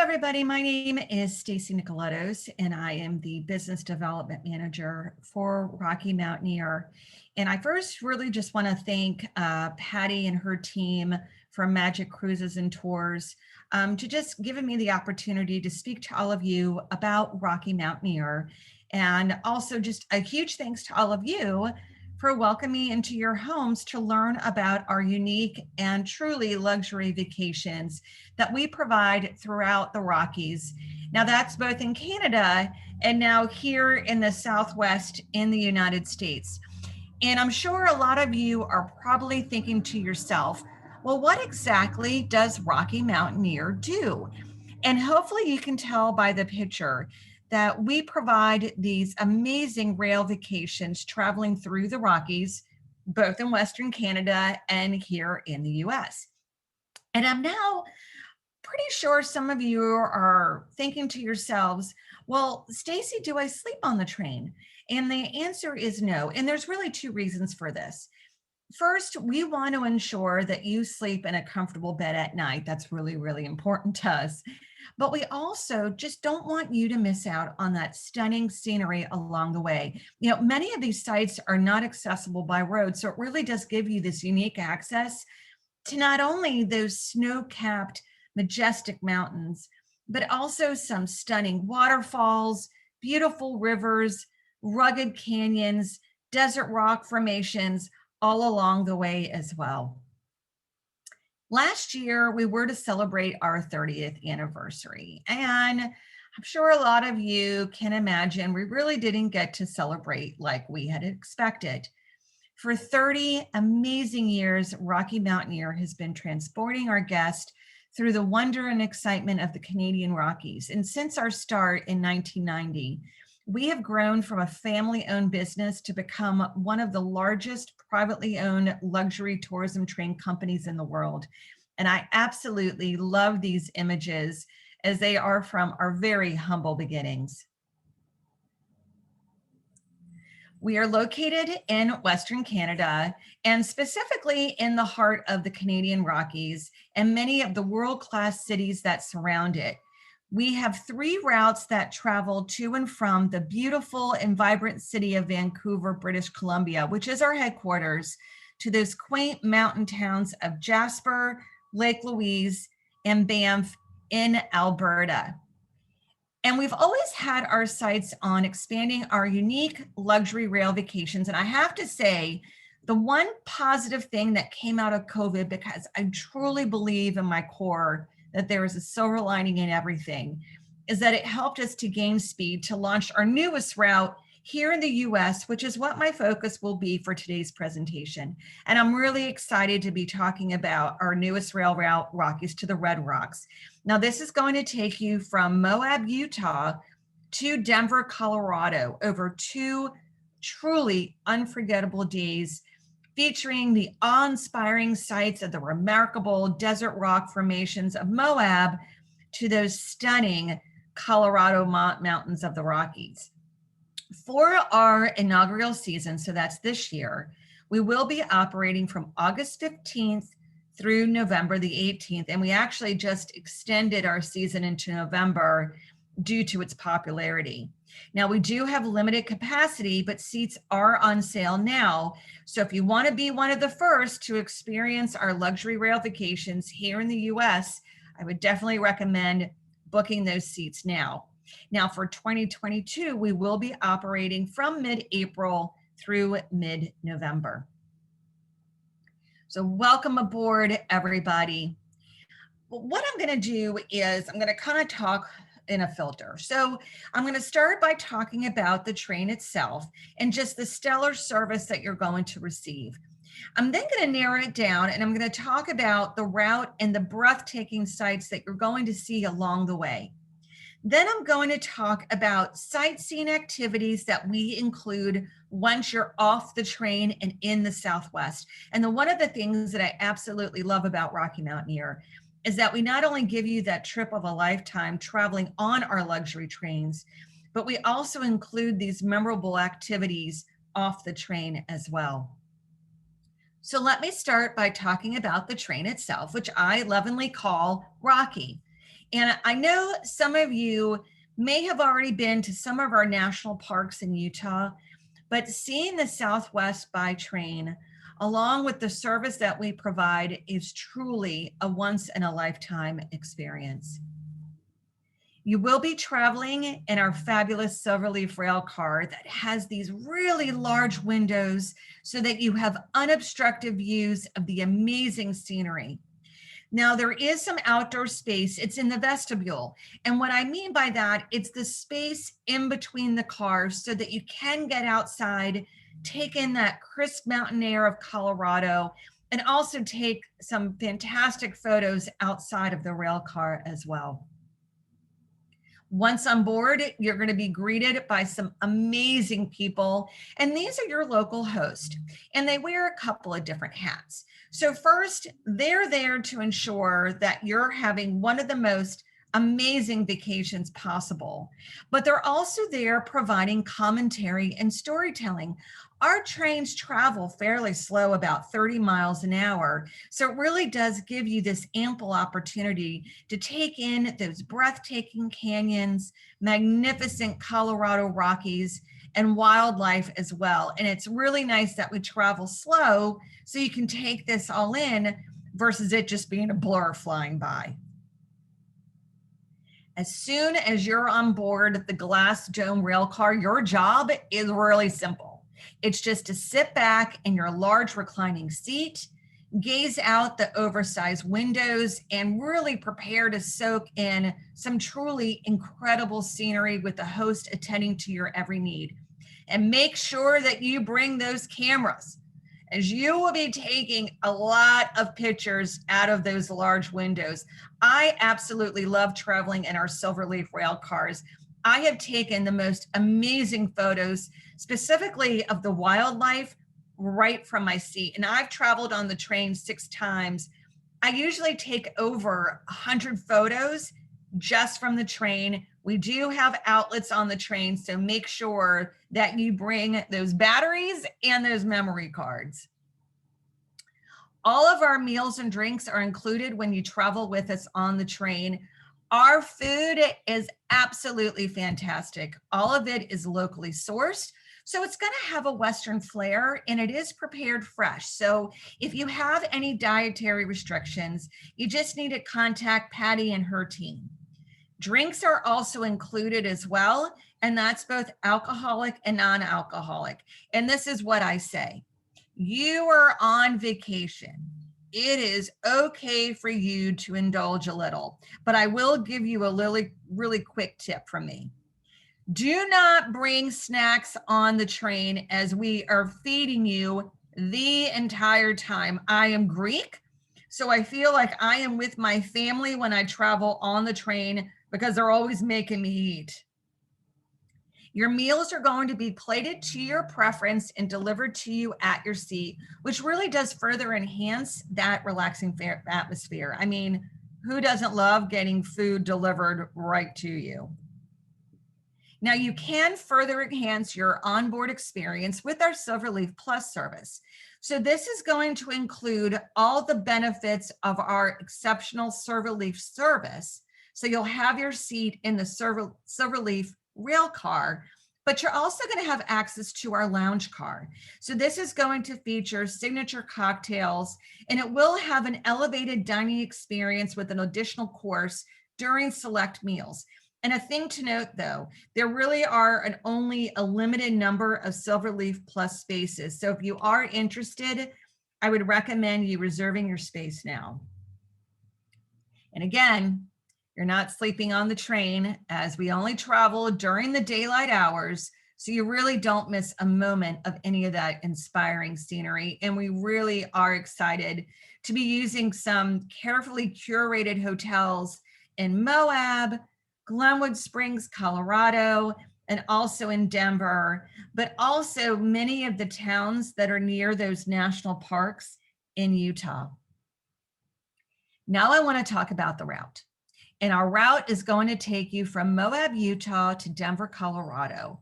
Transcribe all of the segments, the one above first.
everybody. My name is Stacy Nicolettos, and I am the Business Development Manager for Rocky Mountaineer. And I first really just want to thank Patty and her team from Magic Cruises and Tours to just giving me the opportunity to speak to all of you about Rocky Mountaineer. And also just a huge thanks to all of you for welcoming me into your homes to learn about our unique and truly luxury vacations that we provide throughout the Rockies. Now that's both in Canada and now here in the Southwest in the United States. And I'm sure a lot of you are probably thinking to yourself, well, what exactly does Rocky Mountaineer do? And hopefully you can tell by the picture that we provide these amazing rail vacations traveling through the Rockies, both in Western Canada and here in the US. And I'm now pretty sure some of you are thinking to yourselves, well, Stacy, do I sleep on the train? And the answer is no. And there's really two reasons for this. First, we want to ensure that you sleep in a comfortable bed at night. That's really, really important to us. But we also just don't want you to miss out on that stunning scenery along the way. You know, many of these sites are not accessible by road, so it really does give you this unique access to not only those snow-capped, majestic mountains, but also some stunning waterfalls, beautiful rivers, rugged canyons, desert rock formations, all along the way as well. Last year, we were to celebrate our 30th anniversary, and I'm sure a lot of you can imagine we really didn't get to celebrate like we had expected. For 30 amazing years, Rocky Mountaineer has been transporting our guests through the wonder and excitement of the Canadian Rockies. And since our start in 1990, we have grown from a family-owned business to become one of the largest privately owned luxury tourism train companies in the world. And I absolutely love these images as they are from our very humble beginnings. We are located in Western Canada and specifically in the heart of the Canadian Rockies and many of the world-class cities that surround it. We have 3 routes that travel to and from the beautiful and vibrant city of Vancouver, British Columbia, which is our headquarters, to those quaint mountain towns of Jasper, Lake Louise, and Banff in Alberta. And we've always had our sights on expanding our unique luxury rail vacations. And I have to say, the one positive thing that came out of COVID, because I truly believe in my core that there is a silver lining in everything, is that it helped us to gain speed to launch our newest route here in the US, which is what my focus will be for today's presentation. And I'm really excited to be talking about our newest rail route, Rockies to the Red Rocks. Now, this is going to take you from Moab, Utah to Denver, Colorado over 2 truly unforgettable days, featuring the awe-inspiring sights of the remarkable desert rock formations of Moab to those stunning Colorado mountains of the Rockies. For our inaugural season, so that's this year, we will be operating from August 15th through November the 18th, and we actually just extended our season into November due to its popularity. Now, we do have limited capacity, but seats are on sale now. So if you want to be one of the first to experience our luxury rail vacations here in the US, I would definitely recommend booking those seats now. Now, for 2022, we will be operating from mid-April through mid-November. So welcome aboard, everybody. What I'm going to do is I'm going to kind of talk in a filter. So I'm going to start by talking about the train itself and just the stellar service that you're going to receive. I'm then going to narrow it down and I'm going to talk about the route and the breathtaking sights that you're going to see along the way. Then I'm going to talk about sightseeing activities that we include once you're off the train and in the Southwest. And one of the things that I absolutely love about Rocky Mountaineer is that we not only give you that trip of a lifetime traveling on our luxury trains, but we also include these memorable activities off the train as well. So let me start by talking about the train itself, which I lovingly call Rocky. And I know some of you may have already been to some of our national parks in Utah, but seeing the Southwest by train, along with the service that we provide, is truly a once in a lifetime experience. You will be traveling in our fabulous Silverleaf rail car that has these really large windows so that you have unobstructed views of the amazing scenery. Now, there is some outdoor space. It's in the vestibule. And what I mean by that, it's the space in between the cars so that you can get outside, take in that crisp mountain air of Colorado, and also take some fantastic photos outside of the rail car as well. Once on board, you're going to be greeted by some amazing people. And these are your local hosts. And they wear a couple of different hats. So first, they're there to ensure that you're having one of the most amazing vacations possible. But they're also there providing commentary and storytelling. Our trains travel fairly slow, about 30 miles an hour. So it really does give you this ample opportunity to take in those breathtaking canyons, magnificent Colorado Rockies, and wildlife as well. And it's really nice that we travel slow so you can take this all in versus it just being a blur flying by. As soon as you're on board the glass dome rail car, your job is really simple. It's just to sit back in your large reclining seat, gaze out the oversized windows, and really prepare to soak in some truly incredible scenery with the host attending to your every need. And make sure that you bring those cameras, as you will be taking a lot of pictures out of those large windows. I absolutely love traveling in our Silverleaf rail cars. I have taken the most amazing photos, specifically of the wildlife, right from my seat. And I've traveled on the train 6 times. I usually take over 100 photos just from the train. We do have outlets on the train, so make sure that you bring those batteries and those memory cards. All of our meals and drinks are included when you travel with us on the train. Our food is absolutely fantastic. All of it is locally sourced. So it's going to have a Western flair, and it is prepared fresh. So if you have any dietary restrictions, you just need to contact Patty and her team. Drinks are also included as well, and that's both alcoholic and non-alcoholic. And this is what I say. You are on vacation. It is okay for you to indulge a little, but I will give you a really quick tip from me. Do not bring snacks on the train, as we are feeding you the entire time. I am Greek, so I feel like I am with my family when I travel on the train because they're always making me eat. Your meals are going to be plated to your preference and delivered to you at your seat, which really does further enhance that relaxing atmosphere. I mean, who doesn't love getting food delivered right to you? Now, you can further enhance your onboard experience with our Silverleaf Plus service. So this is going to include all the benefits of our exceptional Silverleaf service. So you'll have your seat in the Silverleaf rail car, but you're also going to have access to our lounge car. So this is going to feature signature cocktails, and it will have an elevated dining experience with an additional course during select meals. And a thing to note, though, there really are only a limited number of Silverleaf Plus spaces. So if you are interested, I would recommend you reserving your space now. And again, you're not sleeping on the train, as we only travel during the daylight hours, so you really don't miss a moment of any of that inspiring scenery. And we really are excited to be using some carefully curated hotels in Moab, Glenwood Springs, Colorado, and also in Denver, but also many of the towns that are near those national parks in Utah. Now I want to talk about the route. And our route is going to take you from Moab, Utah to Denver, Colorado.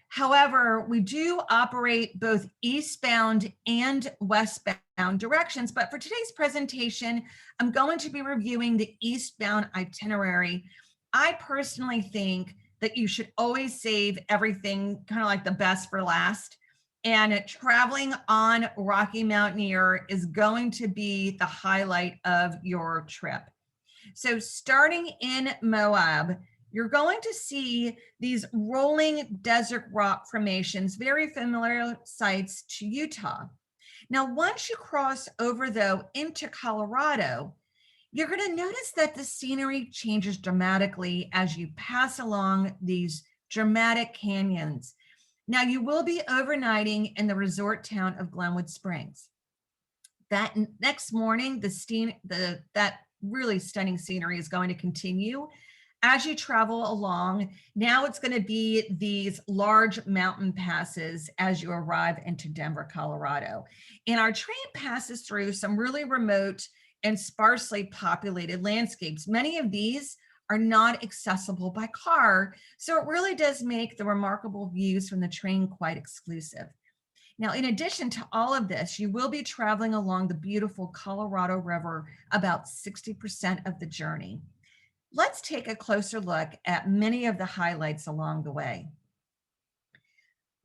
However, we do operate both eastbound and westbound directions, but for today's presentation, I'm going to be reviewing the eastbound itinerary. I personally think that you should always save everything kind of like the best for last. And traveling on Rocky Mountaineer is going to be the highlight of your trip. So starting in Moab, you're going to see these rolling desert rock formations, very familiar sites to Utah. Now, once you cross over though into Colorado, you're going to notice that the scenery changes dramatically as you pass along these dramatic canyons. Now, you will be overnighting in the resort town of Glenwood Springs. That next morning, that really stunning scenery is going to continue as you travel along. Now it's going to be these large mountain passes as you arrive into Denver, Colorado. And our train passes through some really remote and sparsely populated landscapes. Many of these are not accessible by car, so it really does make the remarkable views from the train quite exclusive. Now, in addition to all of this, you will be traveling along the beautiful Colorado River about 60% of the journey. Let's take a closer look at many of the highlights along the way.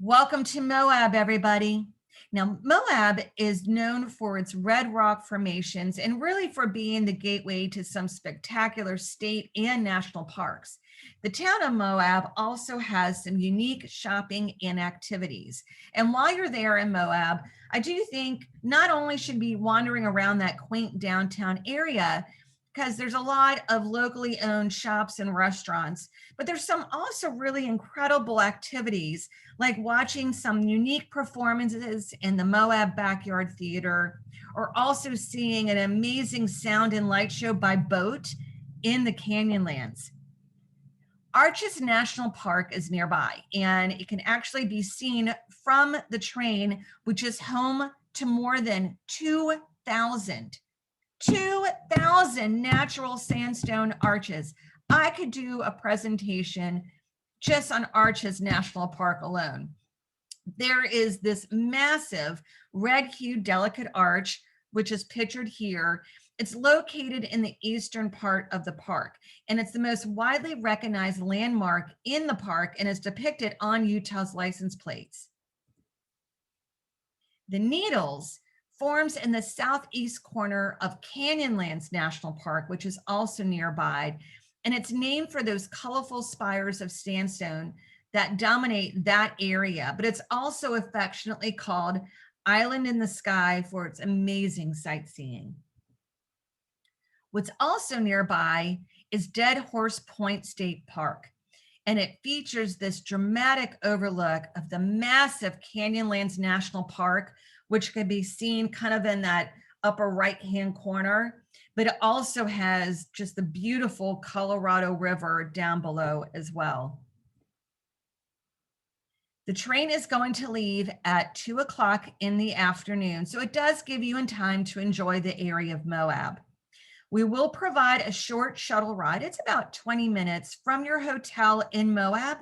Welcome to Moab, everybody. Now, Moab is known for its red rock formations and really for being the gateway to some spectacular state and national parks. The town of Moab also has some unique shopping and activities. And while you're there in Moab, I do think not only should be wandering around that quaint downtown area, because there's a lot of locally owned shops and restaurants, but there's some also really incredible activities like watching some unique performances in the Moab Backyard Theater, or also seeing an amazing sound and light show by boat in the Canyonlands. Arches National Park is nearby, and it can actually be seen from the train, which is home to more than 2,000 natural sandstone arches. I could do a presentation just on Arches National Park alone. There is this massive red-hued delicate arch, which is pictured here. It's located in the eastern part of the park, and it's the most widely recognized landmark in the park and is depicted on Utah's license plates. The Needles forms in the southeast corner of Canyonlands National Park, which is also nearby, and it's named for those colorful spires of sandstone that dominate that area, but it's also affectionately called Island in the Sky for its amazing sightseeing. What's also nearby is Dead Horse Point State Park, and it features this dramatic overlook of the massive Canyonlands National Park, which can be seen kind of in that upper right-hand corner, but it also has just the beautiful Colorado River down below as well. The train is going to leave at 2 o'clock in the afternoon, so it does give you time to enjoy the area of Moab. We will provide a short shuttle ride. It's about 20 minutes from your hotel in Moab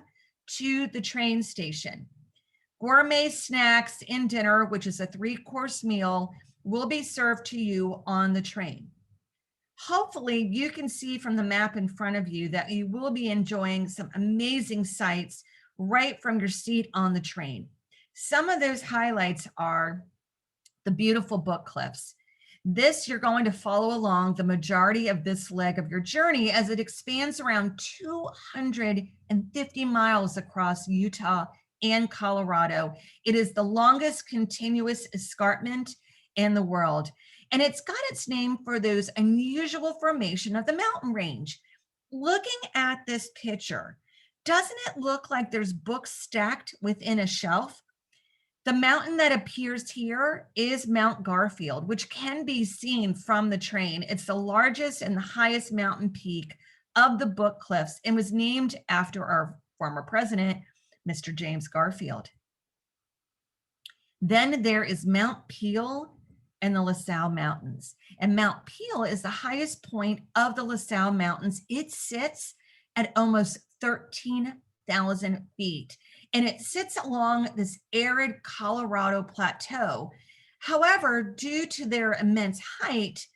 to the train station. Gourmet snacks and dinner, which is a 3-course meal, will be served to you on the train. Hopefully, you can see from the map in front of you that you will be enjoying some amazing sights right from your seat on the train. Some of those highlights are the beautiful Book Cliffs. This, you're going to follow along the majority of this leg of your journey as it expands around 250 miles across Utah and Colorado. It is the longest continuous escarpment in the world, and it's got its name for those unusual formation of the mountain range. Looking at this picture, doesn't it look like there's books stacked within a shelf? The mountain that appears here is Mount Garfield, which can be seen from the train. It's the largest and the highest mountain peak of the Book Cliffs and was named after our former president, Mr. James Garfield. Then there is Mount Peel and the LaSalle Mountains. And Mount Peel is the highest point of the LaSalle Mountains. It sits at almost 13,000 feet. and it sits along this arid Colorado plateau. However, due to their immense height,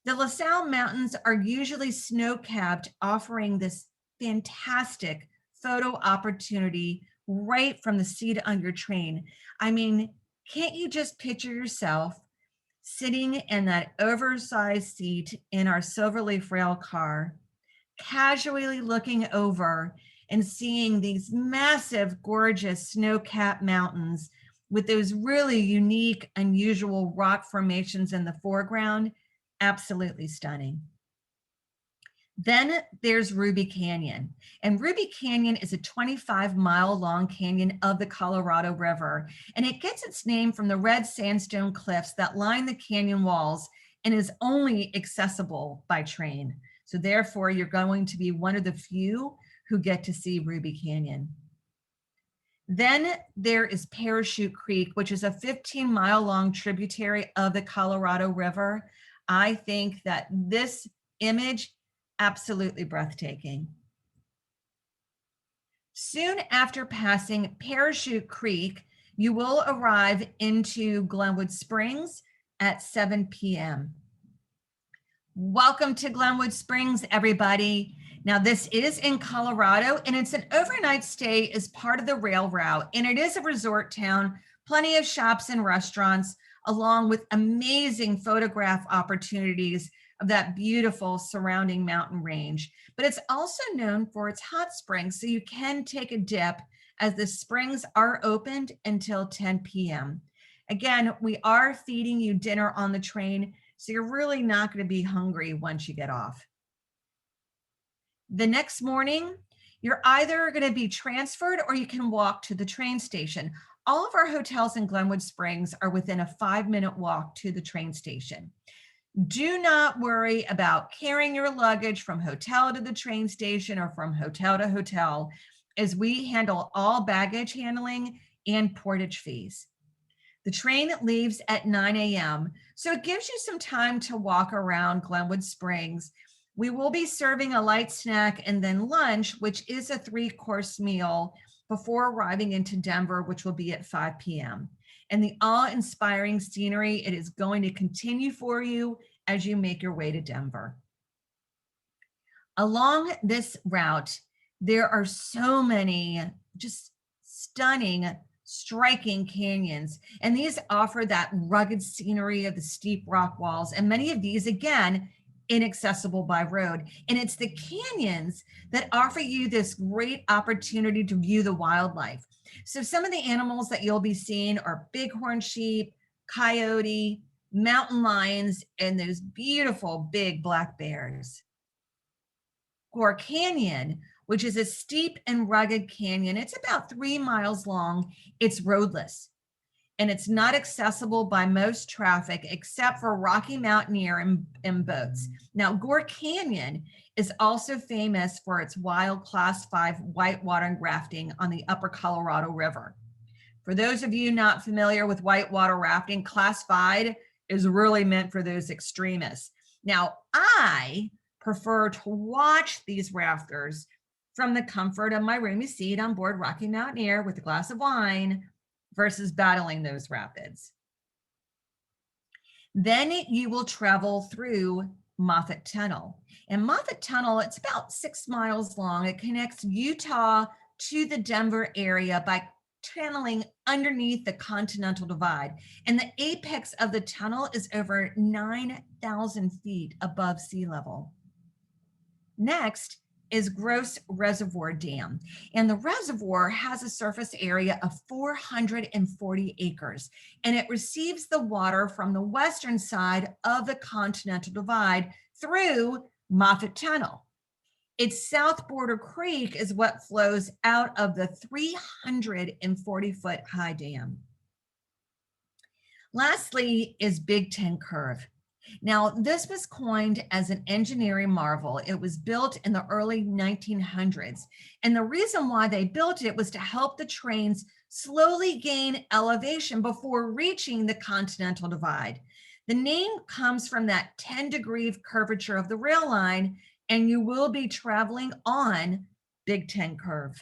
the LaSalle Mountains are usually snow-capped, offering this fantastic photo opportunity right from the seat on your train. I mean, can't you just picture yourself sitting in that oversized seat in our Silverleaf rail car, casually looking over and seeing these massive, gorgeous snow-capped mountains with those really unique, unusual rock formations in the foreground? Absolutely stunning. Then there's Ruby Canyon. And Ruby Canyon is a 25-mile long canyon of the Colorado River. And it gets its name from the red sandstone cliffs that line the canyon walls and is only accessible by train. So therefore, you're going to be one of the few who get to see Ruby Canyon. Then there is Parachute Creek, which is a 15-mile long tributary of the Colorado River. I think that this image, absolutely breathtaking. Soon after passing Parachute Creek, you will arrive into Glenwood Springs at 7 p.m. Welcome to Glenwood Springs, everybody. Now, this is in Colorado, and it's an overnight stay as part of the rail route, and it is a resort town, plenty of shops and restaurants, along with amazing photograph opportunities of that beautiful surrounding mountain range. But it's also known for its hot springs, so you can take a dip as the springs are opened until 10 p.m. Again, we are feeding you dinner on the train, so you're really not going to be hungry once you get off. The next morning, you're either going to be transferred or you can walk to the train station. All of our hotels in Glenwood Springs are within a 5-minute walk to the train station. Do not worry about carrying your luggage from hotel to the train station or from hotel to hotel, as we handle all baggage handling and portage fees. The train leaves at 9 a.m., so it gives you some time to walk around Glenwood Springs. We will be serving a light snack and then lunch, which is a 3-course meal before arriving into Denver, which will be at 5 p.m. And the awe-inspiring scenery, it is going to continue for you as you make your way to Denver. Along this route, there are so many just stunning, striking canyons, and these offer that rugged scenery of the steep rock walls, and many of these, again, inaccessible by road. And it's the canyons that offer you this great opportunity to view the wildlife. So some of the animals that you'll be seeing are bighorn sheep, coyote, mountain lions, and those beautiful big black bears. Gore Canyon, which is a steep and rugged canyon, it's about 3 miles long. It's roadless, and it's not accessible by most traffic except for Rocky Mountaineer and boats. Now, Gore Canyon is also famous for its wild Class 5 whitewater rafting on the upper Colorado River. For those of you not familiar with whitewater rafting, Class 5 is really meant for those extremists. Now, I prefer to watch these rafters from the comfort of my roomy seat on board Rocky Mountaineer with a glass of wine versus battling those rapids. Then you will travel through Moffett Tunnel. And Moffett Tunnel, it's about 6 miles long. It connects Utah to the Denver area by tunneling underneath the Continental Divide. And the apex of the tunnel is over 9,000 feet above sea level. Next is Gross Reservoir Dam. And the reservoir has a surface area of 440 acres, and it receives the water from the western side of the Continental Divide through Moffett Tunnel. Its South Border Creek is what flows out of the 340-foot high dam. Lastly is Big Ten Curve. Now, this was coined as an engineering marvel. It was built in the early 1900s. And the reason why they built it was to help the trains slowly gain elevation before reaching the Continental Divide. The name comes from that 10-degree curvature of the rail line, and you will be traveling on Big Ten Curve.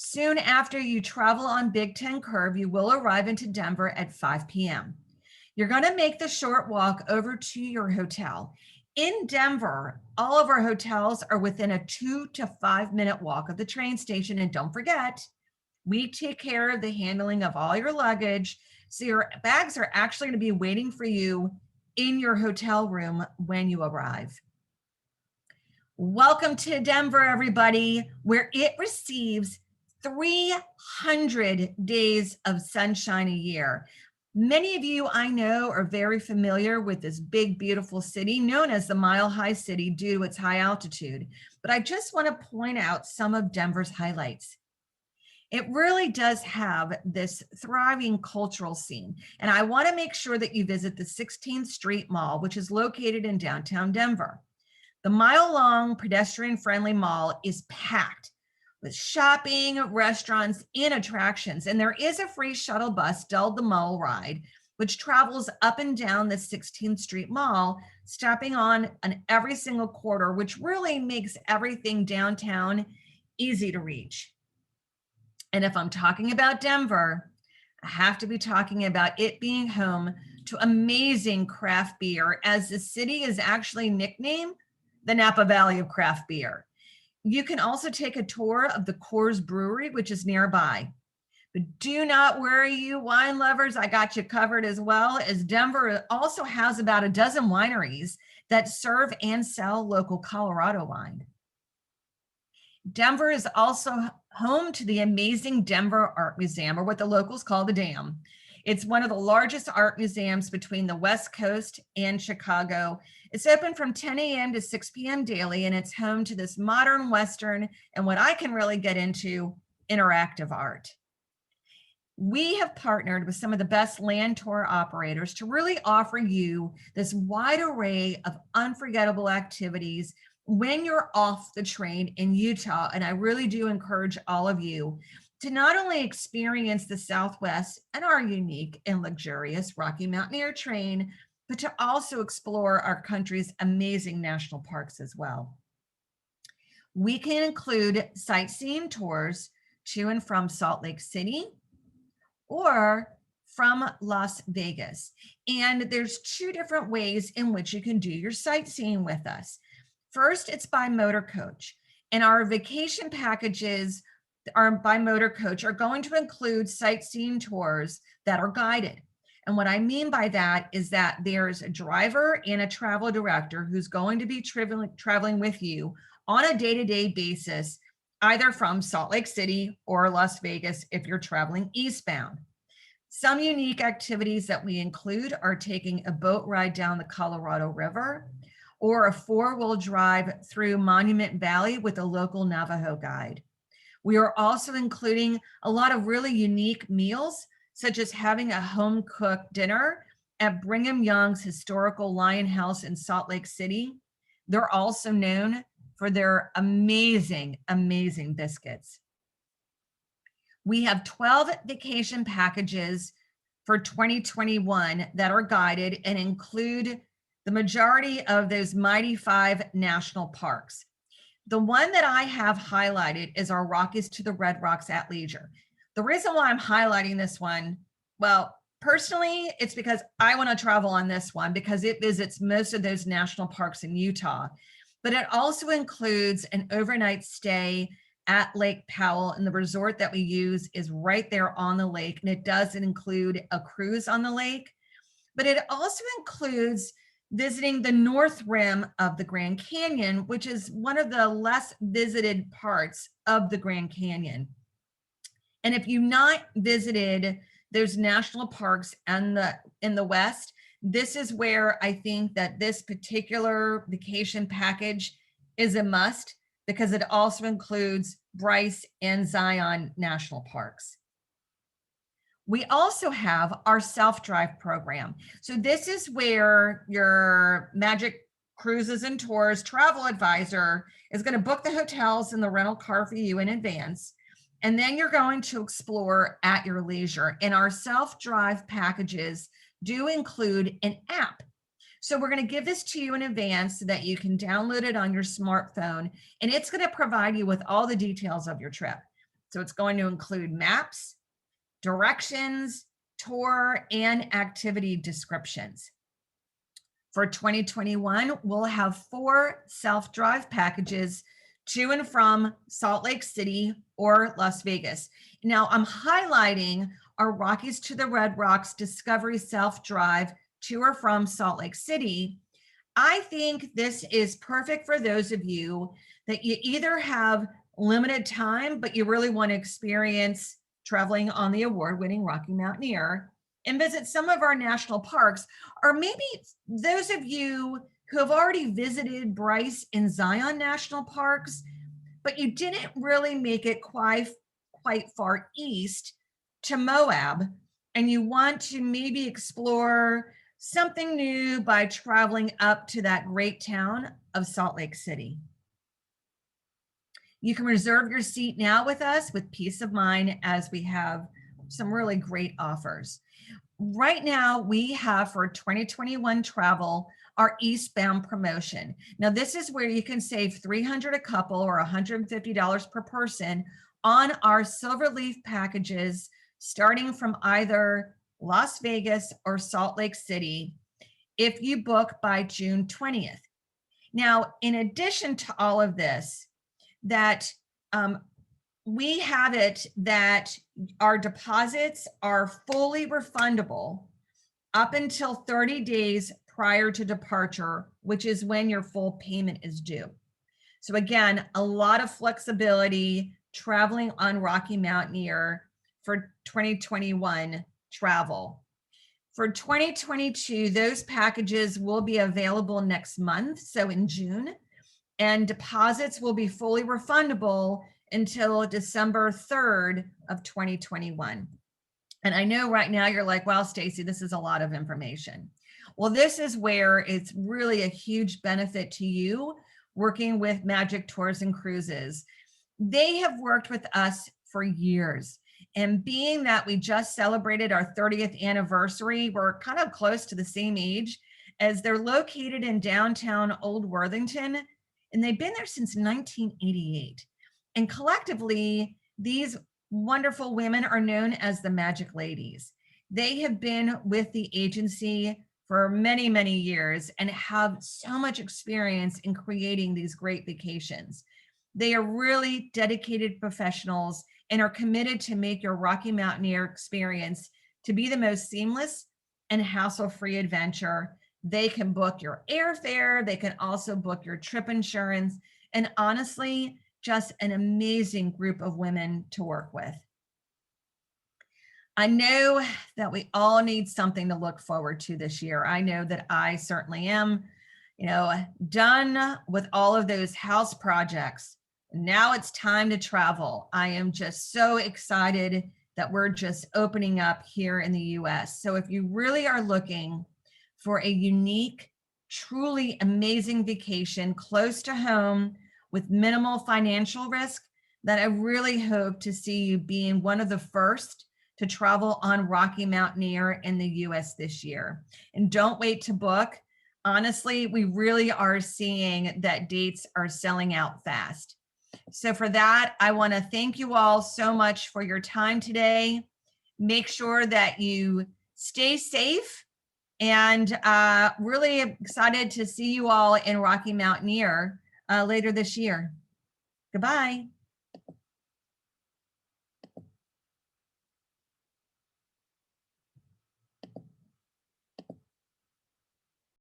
Soon after you travel on Big Ten Curve, you will arrive into Denver at 5 p.m. You're going to make the short walk over to your hotel. In Denver, all of our hotels are within a 2 to 5 minute walk of the train station. And don't forget, we take care of the handling of all your luggage. So your bags are actually going to be waiting for you in your hotel room when you arrive. Welcome to Denver, everybody, where it receives 300 days of sunshine a year. Many of you I know are very familiar with this big, beautiful city known as the Mile High City due to its high altitude. But I just want to point out some of Denver's highlights. It really does have this thriving cultural scene. And I want to make sure that you visit the 16th Street Mall, which is located in downtown Denver. The mile-long pedestrian-friendly mall is packed with shopping, restaurants, and attractions. And there is a free shuttle bus, dubbed the Mall Ride, which travels up and down the 16th Street Mall, stopping on every single quarter, which really makes everything downtown easy to reach. And if I'm talking about Denver, I have to be talking about it being home to amazing craft beer, as the city is actually nicknamed the Napa Valley of craft beer. You can also take a tour of the Coors Brewery, which is nearby. But do not worry, you wine lovers, I got you covered as well, as Denver also has about a dozen wineries that serve and sell local Colorado wine. Denver is also home to the amazing Denver Art Museum, or what the locals call the Dam. It's one of the largest art museums between the West Coast and Chicago. It's open from 10 a.m. to 6 p.m. daily, and it's home to this modern Western and what I can really get into, interactive art. We have partnered with some of the best land tour operators to really offer you this wide array of unforgettable activities when you're off the train in Utah. And I really do encourage all of you to not only experience the Southwest and our unique and luxurious Rocky Mountaineer train, but to also explore our country's amazing national parks as well. We can include sightseeing tours to and from Salt Lake City or from Las Vegas. And there's two different ways in which you can do your sightseeing with us. First, it's by motor coach, and our vacation packages by motor coach are going to include sightseeing tours that are guided. And what I mean by that is that there's a driver and a travel director who's going to be traveling with you on a day-to-day basis, either from Salt Lake City or Las Vegas if you're traveling eastbound. Some unique activities that we include are taking a boat ride down the Colorado River, or a four-wheel drive through Monument Valley with a local Navajo guide. We are also including a lot of really unique meals, such as having a home-cooked dinner at Brigham Young's historical Lion House in Salt Lake City. They're also known for their amazing, amazing biscuits. We have 12 vacation packages for 2021 that are guided and include the majority of those mighty 5 national parks. The one that I have highlighted is our Rockies to the Red Rocks at leisure. The reason why I'm highlighting this one, well, personally, it's because I want to travel on this one because it visits most of those national parks in Utah, but it also includes an overnight stay at Lake Powell, and the resort that we use is right there on the lake, and it does include a cruise on the lake, but it also includes visiting the north rim of the Grand Canyon, which is one of the less visited parts of the Grand Canyon. And if you've not visited those national parks in the West, this is where I think that this particular vacation package is a must, because it also includes Bryce and Zion National Parks. We also have our self-drive program. So this is where your Magic Cruises and Tours travel advisor is going to book the hotels and the rental car for you in advance. And then you're going to explore at your leisure. And our self-drive packages do include an app. So we're going to give this to you in advance so that you can download it on your smartphone, and it's going to provide you with all the details of your trip. So it's going to include maps, directions, tour, and activity descriptions. For 2021, we'll have 4 self-drive packages to and from Salt Lake City or Las Vegas. Now, I'm highlighting our Rockies to the Red Rocks Discovery self-drive to or from Salt Lake City. I think this is perfect for those of you that you either have limited time, but you really want to experience traveling on the award-winning Rocky Mountaineer and visit some of our national parks, or maybe those of you who have already visited Bryce and Zion National Parks, but you didn't really make it quite far east to Moab, and you want to maybe explore something new by traveling up to that great town of Salt Lake City. You can reserve your seat now with us with peace of mind, as we have some really great offers. Right now, we have for 2021 travel our eastbound promotion. Now, this is where you can save $300 a couple or $150 per person on our Silverleaf packages, starting from either Las Vegas or Salt Lake City, if you book by June 20th. Now, in addition to all of this, that we have it that our deposits are fully refundable up until 30 days prior to departure, which is when your full payment is due. So again, a lot of flexibility traveling on Rocky Mountaineer for 2021 travel. For 2022, those packages will be available next month, so in June, and deposits will be fully refundable until December 3rd of 2021. And I know right now you're like, wow, Stacy, this is a lot of information. Well, this is where it's really a huge benefit to you working with Magic Tours and Cruises. They have worked with us for years. And being that we just celebrated our 30th anniversary, we're kind of close to the same age, as they're located in downtown Old Worthington, and they've been there since 1988. And collectively, these wonderful women are known as the Magic Ladies. They have been with the agency for many, many years and have so much experience in creating these great vacations. They are really dedicated professionals and are committed to make your Rocky Mountaineer experience to be the most seamless and hassle-free adventure. They can book your airfare. They can also book your trip insurance. And honestly, just an amazing group of women to work with. I know that we all need something to look forward to this year. I know that I certainly am, done with all of those house projects. Now it's time to travel. I am just so excited that we're just opening up here in the US. So if you really are looking for a unique, truly amazing vacation close to home with minimal financial risk, that I really hope to see you being one of the first to travel on Rocky Mountaineer in the US this year. And don't wait to book. Honestly, we really are seeing that dates are selling out fast. So for that, I want to thank you all so much for your time today. Make sure that you stay safe, and really excited to see you all in Rocky Mountaineer later this year. Goodbye.